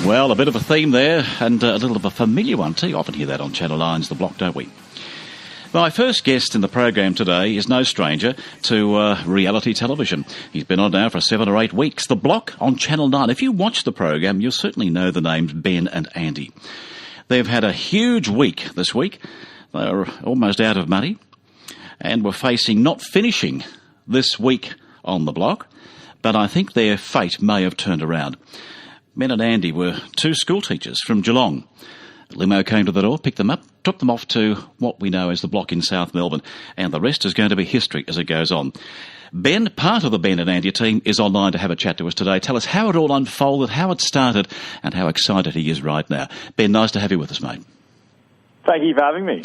Well, a bit of a theme there, and a little of a familiar one too. You often hear that on Channel 9's The Block, don't we? My first guest in the program today is no stranger to reality television. He's been on now for 7 or 8 weeks. The Block on Channel 9. If you watch the program, you'll certainly know the names Ben and Andy. They've had a huge week this week. They're almost out of money, and were facing not finishing this week on The Block, but I think their fate may have turned around. Ben and Andy were 2 school teachers from Geelong. A limo came to the door, picked them up, took them off to what we know as The Block in South Melbourne, and the rest is going to be history as it goes on. Ben, part of the Ben and Andy team, is online to have a chat to us today. Tell us how it all unfolded, how it started, and how excited he is right now. Ben, nice to have you with us, mate. Thank you for having me.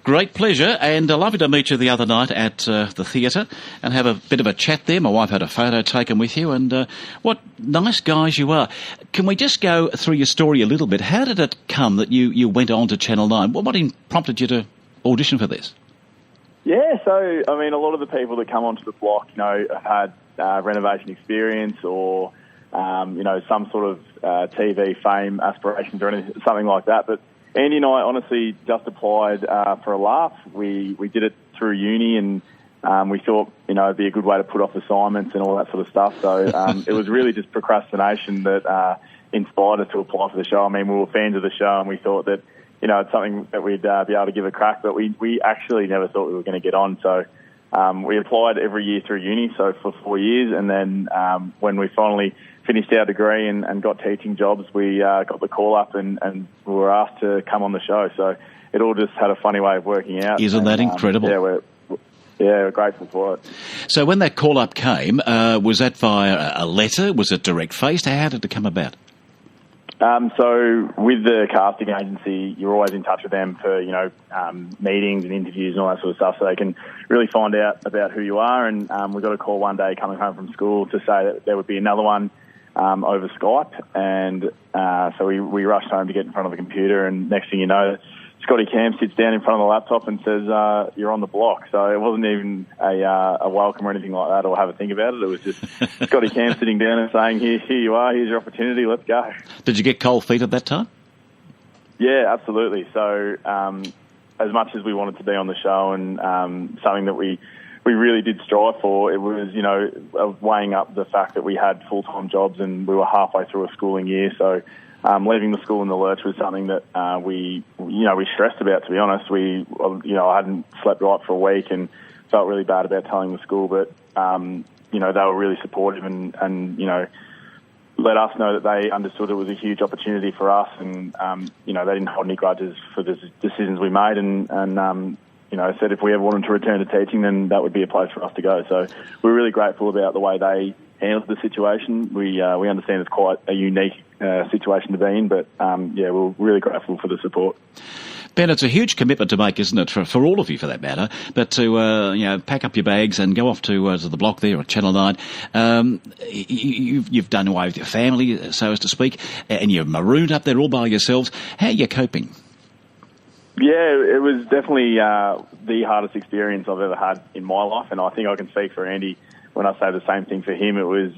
Great pleasure, and lovely to meet you the other night at the theatre and have a bit of a chat there. My wife had a photo taken with you, and what nice guys you are. Can we just go through your story a little bit? How did it come that you went on to Channel 9? What prompted you to audition for this? Yeah, so, I mean, a lot of the people that come onto The Block, have had renovation experience or, some sort of TV fame aspirations or anything, something like that, but Andy and I honestly just applied for a laugh. We did it through uni, and we thought, it'd be a good way to put off assignments and all that sort of stuff. So it was really just procrastination that inspired us to apply for the show. I mean, we were fans of the show, and we thought that, it's something that we'd be able to give a crack, but we actually never thought we were going to get on. So we applied every year through uni, so for 4 years, and then when we finally finished our degree and got teaching jobs, we got the call up and we were asked to come on the show. So it all just had a funny way of working out. Isn't that incredible? We're grateful for it. So when that call up came, was that via a letter? Was it direct faced? How did it come about? So with the casting agency, you're always in touch with them for, meetings and interviews and all that sort of stuff, so they can really find out about who you are. And we got a call one day coming home from school to say that there would be another one over Skype. And so we rushed home to get in front of the computer, and next thing you know, Scotty Cam sits down in front of the laptop and says, you're on The Block. So it wasn't even a welcome or anything like that, or have a think about it. It was just Scotty Cam sitting down and saying, here you are, here's your opportunity, let's go. Did you get cold feet at that time? Yeah, absolutely. So as much as we wanted to be on the show and something that we really did strive for, it was, weighing up the fact that we had full-time jobs and we were halfway through a schooling year. So leaving the school in the lurch was something that we stressed about, to be honest. I hadn't slept right for a week and felt really bad about telling the school, but, they were really supportive and let us know that they understood it was a huge opportunity for us, and, they didn't hold any grudges for the decisions we made, and said if we ever wanted to return to teaching, then that would be a place for us to go. So we're really grateful about the way they handled the situation. We understand it's quite a unique situation to be in, but we're really grateful for the support. Ben, it's a huge commitment to make, isn't it, for all of you for that matter, but to pack up your bags and go off to the Block there at Channel 9. You've done away with your family, so as to speak, and you're marooned up there all by yourselves. How are you coping? Yeah, it was definitely the hardest experience I've ever had in my life, and I think I can speak for Andy when I say the same thing for him. It was,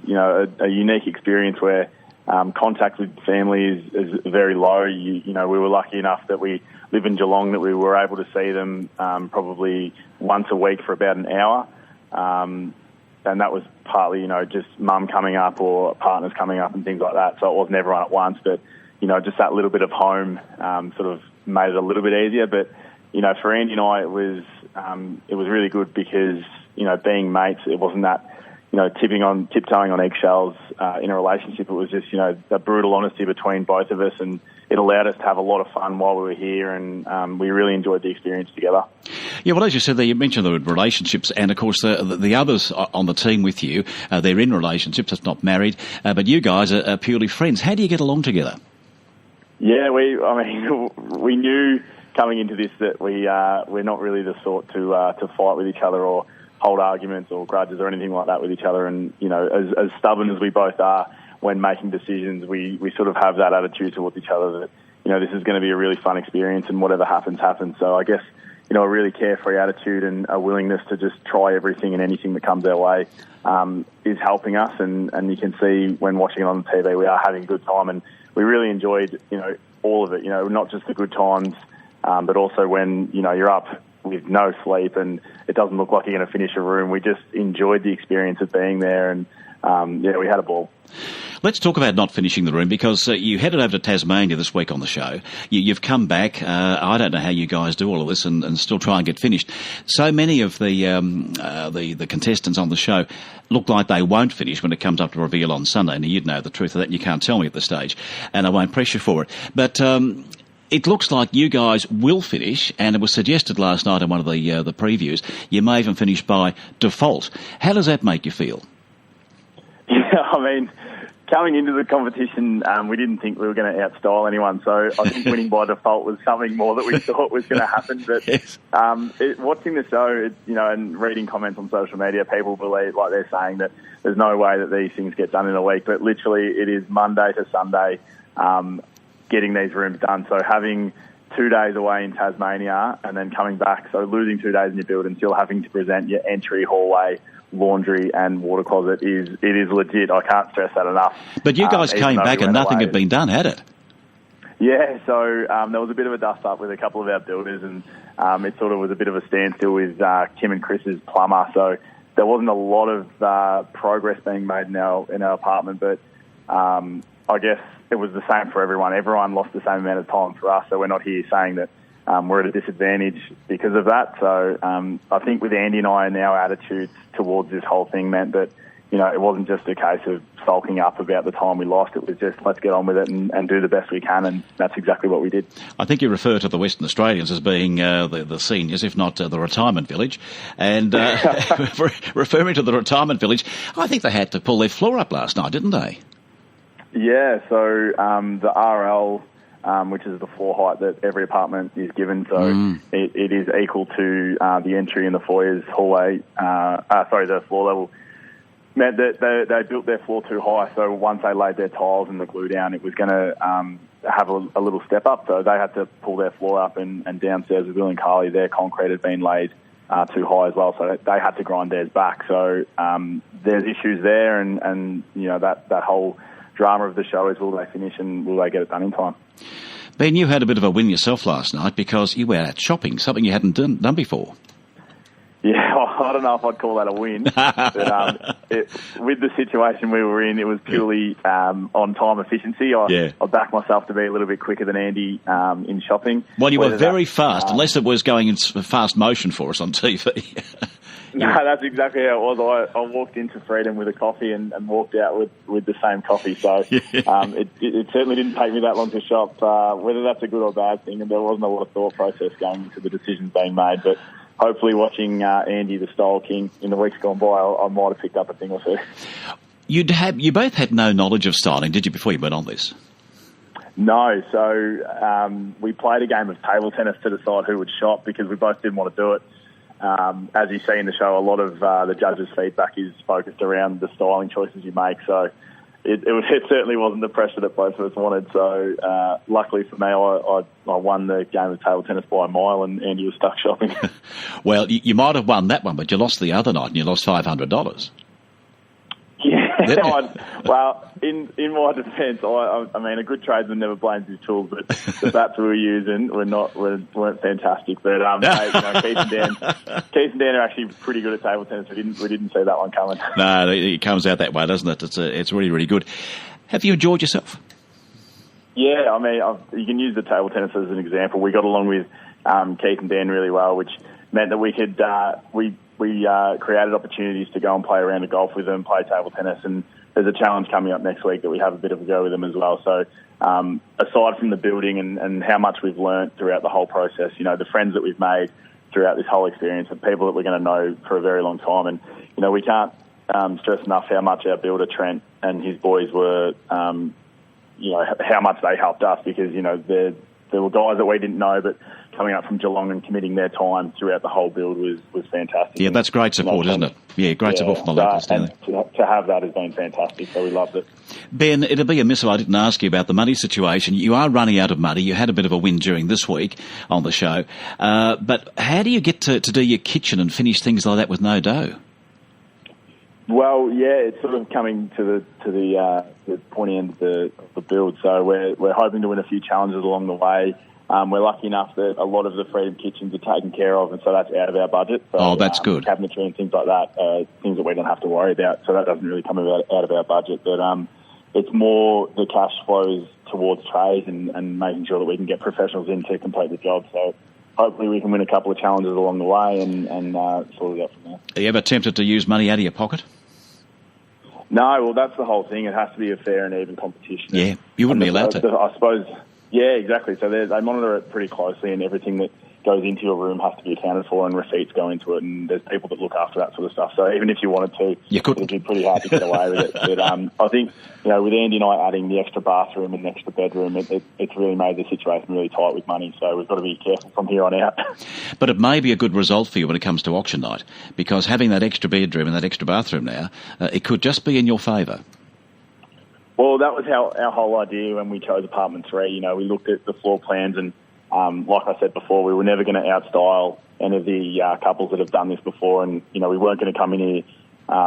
a unique experience where contact with family is very low. We were lucky enough that we live in Geelong, that we were able to see them probably once a week for about an hour. And that was partly, just mum coming up or partners coming up and things like that. So it wasn't everyone at once, but, just that little bit of home sort of made it a little bit easier. But, for Andy and I, it was really good because, being mates, it wasn't that, tiptoeing on eggshells in a relationship. It was just, the brutal honesty between both of us, and it allowed us to have a lot of fun while we were here, and we really enjoyed the experience together. Yeah, well, as you said there, you mentioned the relationships, and of course the others on the team with you, they're in relationships, it's not married, but you guys are purely friends. How do you get along together? Yeah, we knew coming into this that we're not really the sort to fight with each other or hold arguments or grudges or anything like that with each other. And, as stubborn as we both are when making decisions, we sort of have that attitude towards each other that, this is going to be a really fun experience and whatever happens, happens. So I guess, a really carefree attitude and a willingness to just try everything and anything that comes our way is helping us. And you can see when watching it on the TV, we are having a good time, and we really enjoyed, all of it, not just the good times, but also when, you're up with no sleep and it doesn't look like you're going to finish a room. We just enjoyed the experience of being there, and we had a ball. Let's talk about not finishing the room, because you headed over to Tasmania this week on the show. You've come back. I don't know how you guys do all of this and still try and get finished. So many of the contestants on the show look like they won't finish when it comes up to reveal on Sunday. Now, you'd know the truth of that, and you can't tell me at this stage, and I won't press you for it. But it looks like you guys will finish, and it was suggested last night in one of the previews you may even finish by default. How does that make you feel? Yeah, I mean, coming into the competition, we didn't think we were going to outstyle anyone, so I think winning by default was something more that we thought was going to happen. But yes. Watching the show, and reading comments on social media, people believe, like they're saying that there's no way that these things get done in a week, but literally it is Monday to Sunday getting these rooms done. So having 2 days away in Tasmania and then coming back, so losing 2 days in your build and still having to present your entry, hallway, laundry and water closet is legit. I can't stress that enough. But you guys came back and nothing had been done, had it? Yeah, so there was a bit of a dust-up with a couple of our builders, and it sort of was a bit of a standstill with Kim and Chris's plumber, so there wasn't a lot of progress being made in our apartment, but I guess it was the same for everyone. Everyone lost the same amount of time for us, so we're not here saying that we're at a disadvantage because of that. So I think with Andy and I and our attitudes towards this whole thing meant that, it wasn't just a case of sulking up about the time we lost. It was just, let's get on with it and do the best we can, and that's exactly what we did. I think you refer to the Western Australians as being the seniors, if not the retirement village. And referring to the retirement village, I think they had to pull their floor up last night, didn't they? Yeah, so the RL, which is the floor height that every apartment is given, so it is equal to the entry in the foyer's hallway, the floor level, meant that they built their floor too high, so once they laid their tiles and the glue down, it was going to have a little step up, so they had to pull their floor up, and downstairs with Will and Carly, their concrete had been laid too high as well, so they had to grind theirs back. So there's issues there, and that whole drama of the show is, will they finish and will they get it done in time? Ben, you had a bit of a win yourself last night because you were out shopping, something you hadn't done before. Yeah, I don't know if I'd call that a win, but with the situation we were in, it was purely on time efficiency. I backed myself to be a little bit quicker than Andy in shopping. Well, you were very fast, unless it was going in fast motion for us on TV. No, that's exactly how it was. I walked into Freedom with a coffee and walked out with the same coffee. So it certainly didn't take me that long to shop. Whether that's a good or bad thing, and there wasn't a lot of thought process going into the decisions being made. But hopefully watching Andy, the Style King, in the weeks gone by, I might have picked up a thing or two. You both had no knowledge of styling, did you, before you went on this? No, so we played a game of table tennis to decide who would shop because we both didn't want to do it. As you see in the show, a lot of the judges' feedback is focused around the styling choices you make. So it certainly wasn't the pressure that both of us wanted. So luckily for me, I won the game of table tennis by a mile, and Andy was stuck shopping. Well, you might have won that one, but you lost the other night, and you lost $500. Yeah, well, in my defence, I mean, a good tradesman never blames his tools, but the bats we were using weren't fantastic. But Keith and Dan are actually pretty good at table tennis. We didn't see that one coming. No, it comes out that way, doesn't it? It's really, really good. Have you enjoyed yourself? Yeah, I mean, you can use the table tennis as an example. We got along with Keith and Dan really well, which meant that we could we created opportunities to go and play around the golf with them, play table tennis, and there's a challenge coming up next week that we have a bit of a go with them as well. So aside from the building and how much we've learnt throughout the whole process, the friends that we've made throughout this whole experience and people that we're going to know for a very long time. And, we can't stress enough how much our builder, Trent, and his boys were, how much they helped us because, they're there were guys that we didn't know, but coming up from Geelong and committing their time throughout the whole build was fantastic. Yeah, that's great support, isn't it? Yeah, great support from the locals down there. To have that has been fantastic, so we loved it. Ben, it'd be a miss if I didn't ask you about the money situation. You are running out of money. You had a bit of a win during this week on the show. But how do you get to do your kitchen and finish things like that with no dough? Well, yeah, it's sort of coming to the pointy end of the build. So we're hoping to win a few challenges along the way. We're lucky enough that a lot of the Freedom Kitchens are taken care of, and so that's out of our budget. So, that's good. Cabinetry and things like that, things that we don't have to worry about. So that doesn't really come out of our budget. But it's more the cash flows towards trays and making sure that we can get professionals in to complete the job. So hopefully we can win a couple of challenges along the way and sort it out from there. Are you ever tempted to use money out of your pocket? No, well, that's the whole thing. It has to be a fair and even competition. Yeah, you wouldn't be allowed to. I suppose, yeah, exactly. So they monitor it pretty closely, and everything that goes into your room has to be accounted for, and receipts go into it, and there's people that look after that sort of stuff. So even if you wanted to, it'd be pretty hard to get away with it. But I think, with Andy and I adding the extra bathroom and the extra bedroom, it's really made the situation really tight with money. So we've got to be careful from here on out. But it may be a good result for you when it comes to auction night, because having that extra bedroom and that extra bathroom now, it could just be in your favour. Well, that was our whole idea when we chose apartment 3. We looked at the floor plans and, like I said before, we were never going to outstyle any of the couples that have done this before, and we weren't going to come in here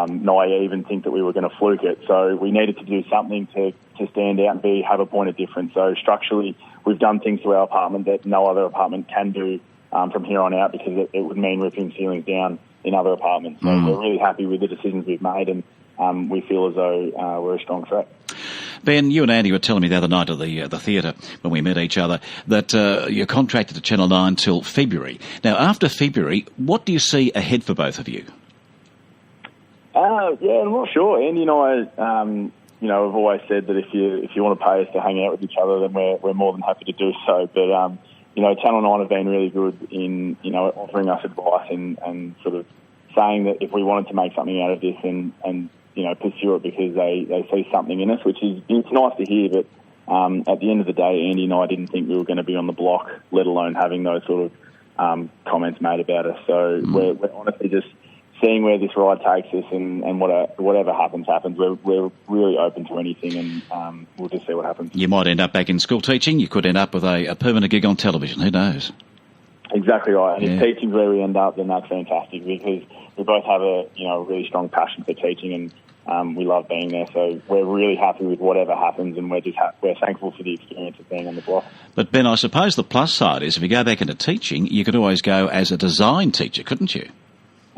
naive and think that we were going to fluke it. So we needed to do something to stand out and have a point of difference. So structurally, we've done things to our apartment that no other apartment can do from here on out, because it would mean ripping ceilings down in other apartments. So we're really happy with the decisions we've made, and we feel as though we're a strong threat. Ben, you and Andy were telling me the other night at the theatre when we met each other that you're contracted to Channel 9 till February. Now, after February, what do you see ahead for both of you? Yeah, I'm not sure. Andy and I, have always said that if you want to pay us to hang out with each other, then we're more than happy to do so. But Channel 9 have been really good in offering us advice and sort of saying that if we wanted to make something out of this and pursue it, because they see something in us, which is, it's nice to hear. But at the end of the day, Andy and I didn't think we were going to be on the block, let alone having those sort of comments made about us. So we're honestly just seeing where this ride takes us, and whatever happens. We're really open to anything, and we'll just see what happens. You might end up back in school teaching. You could end up with a permanent gig on television. Who knows? Exactly right. And if teaching's where we end up, then that's fantastic, because we both have a really strong passion for teaching, and we love being there. So we're really happy with whatever happens, and we're thankful for the experience of being on the block. But Ben, I suppose the plus side is if you go back into teaching, you could always go as a design teacher, couldn't you?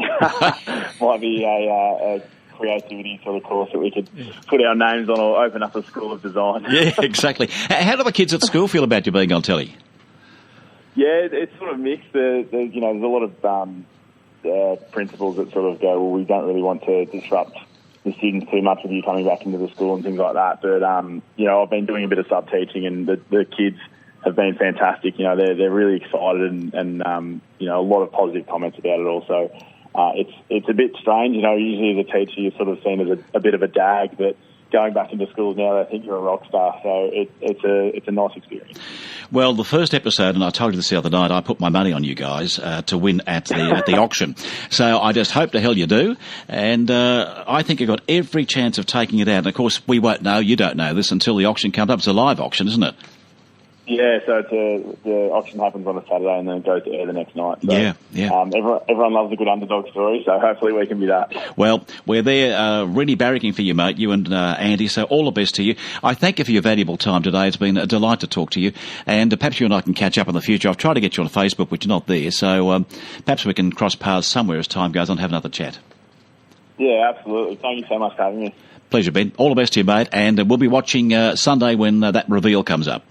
Might be a creativity sort of course that we could put our names on, or open up a school of design. Yeah, exactly. How do the kids at school feel about you being on telly? Yeah, it's sort of mixed. There's a lot of principals that sort of go, well, we don't really want to disrupt the students too much with you coming back into the school and things like that. But, I've been doing a bit of sub-teaching, and the kids have been fantastic. They're really excited, and a lot of positive comments about it also. It's a bit strange, usually as a teacher you're sort of seen as a bit of a dag, but going back into schools now, I think you're a rock star, so it's a nice experience. Well, the first episode, and I told you this the other night, I put my money on you guys to win at the auction. So I just hope to hell you do, and I think you've got every chance of taking it out. And of course, we won't know, you don't know this until the auction comes up. It's a live auction, isn't it? Yeah, so the auction happens on a Saturday and then it goes to air the next night. So, yeah. Everyone loves a good underdog story, so hopefully we can be that. Well, we're there really barracking for you, mate, you and Andy, so all the best to you. I thank you for your valuable time today. It's been a delight to talk to you, and perhaps you and I can catch up in the future. I've tried to get you on Facebook, but you're not there, so perhaps we can cross paths somewhere as time goes on and have another chat. Yeah, absolutely. Thank you so much for having me. Pleasure, Ben. All the best to you, mate, and we'll be watching Sunday when that reveal comes up.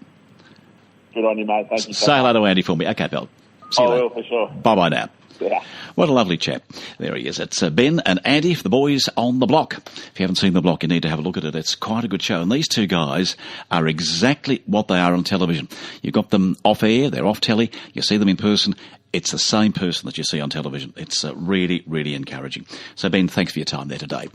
Good on you, mate. Thank you so Say much. hello to Andy for me. Okay, pal. See you later. I will, for sure. Bye-bye now. Yeah. What a lovely chap. There he is. It's Ben and Andy for the boys on The Block. If you haven't seen The Block, you need to have a look at it. It's quite a good show. And these two guys are exactly what they are on television. You've got them off air, they're off telly, you see them in person. It's the same person that you see on television. It's really, really encouraging. So, Ben, thanks for your time there today.